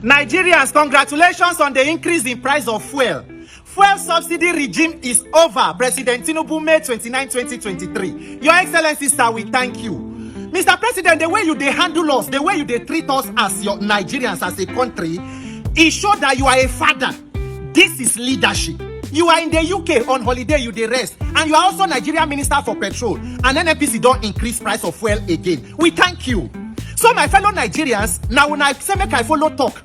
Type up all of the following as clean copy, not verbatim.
Nigerians, congratulations on the increase in price of fuel. Fuel subsidy regime is over. President Tinubu, May 29, 2023. Your Excellency, sir, we thank you. Mr. President, the way you they handle us, the way you they treat us as your Nigerians, as a country, it shows that you are a father. This is leadership. You are in the UK on holiday, you dey rest, and you are also Nigerian Minister for Petrol, and NNPC don't increase price of fuel again. We thank you. So my fellow Nigerians, now when I say make I follow talk,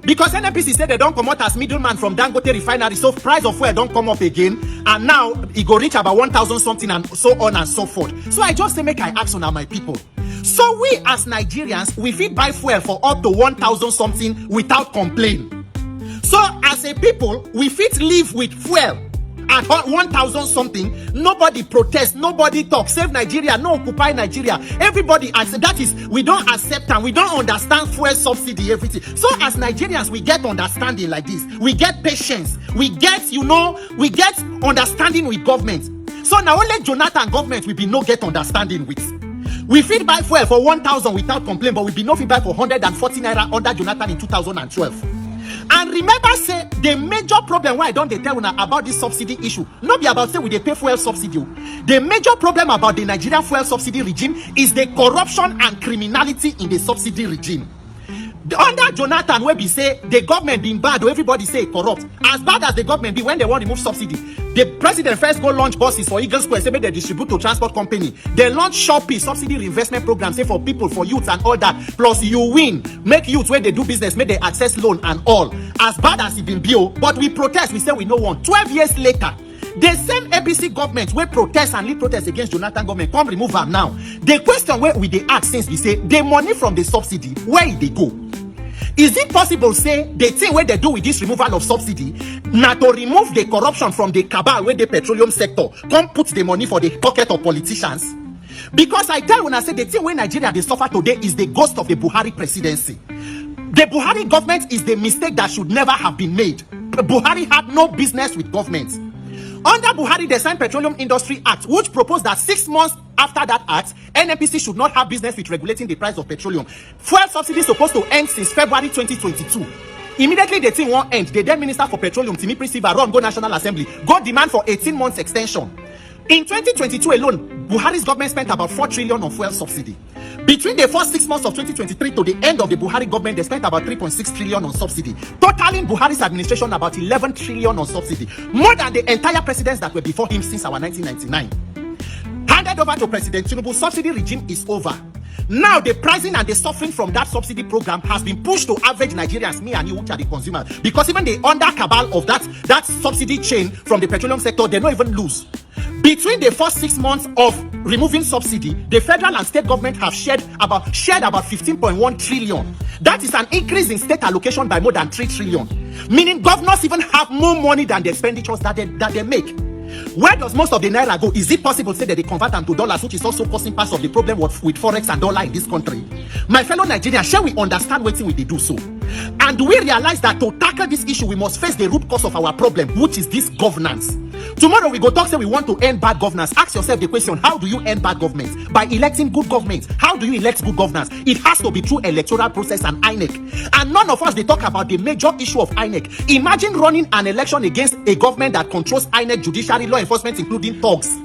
because NNPC said they don't come out as middleman from Dangote refinery, so price of fuel don't come up again, and now it go reach about 1,000 something and so on and so forth. So I just say make I ask on my people. So we as Nigerians, we fit buy fuel for up to 1,000 something without complaint. So as a people, we fit live with fuel at 1,000 something. Nobody protest, nobody talk. Save Nigeria, no occupy Nigeria. Everybody accept. That is, we don't accept and we don't understand fuel subsidy, everything. So as Nigerians, we get understanding like this. We get patience. We get, we get understanding with government. So now only Jonathan government we be no get understanding with. We fit buy fuel for 1,000 without complaint, but we be no fit buy for 140 naira under Jonathan in 2012. And remember, say the major problem why I don't tell you about this subsidy issue, not be about say we they pay fuel subsidy. The major problem about the Nigerian fuel subsidy regime is the corruption and criminality in the subsidy regime. Under Jonathan, where we say the government being bad, or everybody say corrupt. As bad as the government be when they want to remove subsidy, the president first go launch buses for Eagle Square, say they distribute to transport company. They launch Shopee subsidy reinvestment program, say for people, for youth and all that. Plus you win, make youth where they do business, make they access loan and all. As bad as it been bio, but we protest, we say we no want. 12 years later, the same APC government wey protest and lead protest against Jonathan government come remove am now. The question where we dey ask since we say the money from the subsidy, where e dey go? Is it possible say the thing where they do with this removal of subsidy na to remove the corruption from the cabal where the petroleum sector come put the money for the pocket of politicians? Because I tell when I say the thing where Nigeria they suffer today is the ghost of the Buhari presidency. The Buhari government is the mistake that should never have been made. Buhari had no business with government. Under Buhari, they signed Petroleum Industry Act, which proposed that 6 months after that act, NNPC should not have business with regulating the price of petroleum. Fuel subsidy is supposed to end since February 2022. Immediately the thing won't end. The then Minister for Petroleum, P00r, run go National Assembly, go demand for 18 months extension. In 2022 alone, Buhari's government spent about 4 trillion on fuel subsidy. Between the first 6 months of 2023 to the end of the Buhari government, they spent about 3.6 trillion on subsidy. Totaling Buhari's administration about 11 trillion on subsidy. More than the entire presidents that were before him since our 1999. Handed over to President Tinubu, subsidy regime is over. Now the pricing and the suffering from that subsidy program has been pushed to average Nigerians, me and you, which are the consumers. Because even the under cabal of that subsidy chain from the petroleum sector, they don't even lose. Between the first 6 months of removing subsidy, the federal and state government have shared about 15.1 trillion. That is an increase in state allocation by more than 3 trillion. Meaning governors even have more money than the expenditures that they make. Where does most of the naira go? Is it possible to say that they convert them to dollars, which is also causing part of the problem with forex and dollar in this country? My fellow Nigerians, shall we understand what we do so? And do we realize that to tackle this issue, we must face the root cause of our problem, which is this governance? Tomorrow we go talk, say we want to end bad governance. Ask yourself the question, how do you end bad government? By electing good government. How do you elect good governance? It has to be through electoral process and INEC. And none of us, they talk about the major issue of INEC. Imagine running an election against a government that controls INEC, judiciary, law enforcement, including thugs.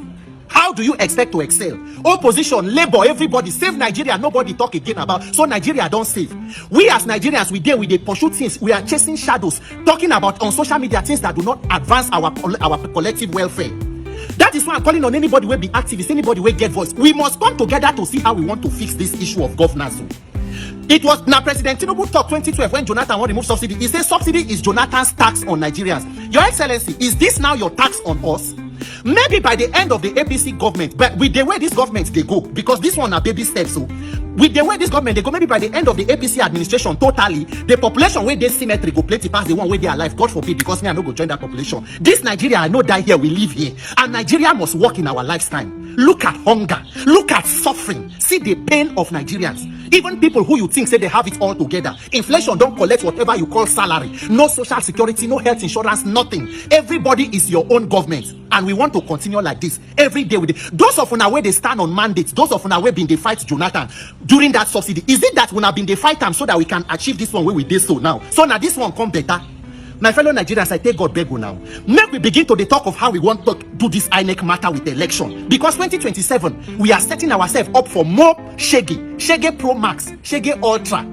How do you expect to excel? Opposition, labor, everybody, save Nigeria, nobody talk again about. So Nigeria don't save. We as Nigerians, we pursue things. We are chasing shadows, talking about on social media things that do not advance our collective welfare. That is why I'm calling on anybody who be activist, anybody who get voice. We must come together to see how we want to fix this issue of governance. It was now President Tinubu talk 2012 when Jonathan want to remove subsidy. He says subsidy is Jonathan's tax on Nigerians. Your Excellency, is this now your tax on us? Maybe by the end of the APC government, but with the way this government they go, because this one are baby steps. So with the way this government they go, maybe by the end of the APC administration, totally the population where they symmetry go plenty past the one where they are alive. God forbid, because me I no go join that population. This Nigeria, I know that here we live here, and Nigeria must work in our lifetime. Look at hunger, look at suffering, see the pain of Nigerians. Even people who you think say they have it all together, inflation don't collect whatever you call salary, no social security, no health insurance, nothing. Everybody is your own government, and we want to continue like this every day with it. Those of una where they stand on mandates, those of una where been they fight Jonathan during that subsidy, is it that una been they fight them so that we can achieve this one where we did so now? So now this one come better. My fellow Nigerians, I take God beg you now. Make we begin to the talk of how we want to do this INEC matter with the election. Because 2027, we are setting ourselves up for more Shege Pro Max, Shege Ultra.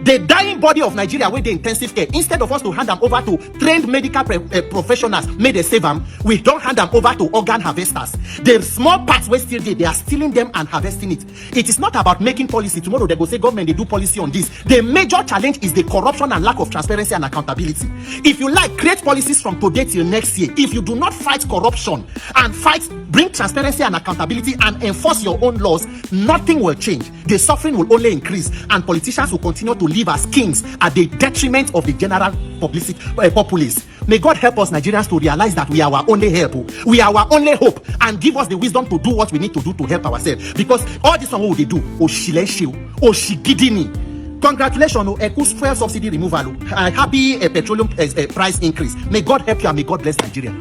The dying body of Nigeria with the intensive care, instead of us to hand them over to trained medical professionals, may they save them, we don't hand them over to organ harvesters. The small parts we still did, they are stealing them and harvesting it. It is not about making policy. Tomorrow they go say government, they do policy on this. The major challenge is the corruption and lack of transparency and accountability. If you like, create policies from today till next year. If you do not fight corruption and bring transparency and accountability and enforce your own laws, nothing will change. The suffering will only increase, and politicians will continue to live as kings at the detriment of the general populace. May God help us Nigerians to realize that we are our only help, we are our only hope, and give us the wisdom to do what we need to do to help ourselves. Because all this one what they do, Oshigidini. Congratulations, fuel subsidy removal. Happy petroleum price increase. May God help you and may God bless Nigeria.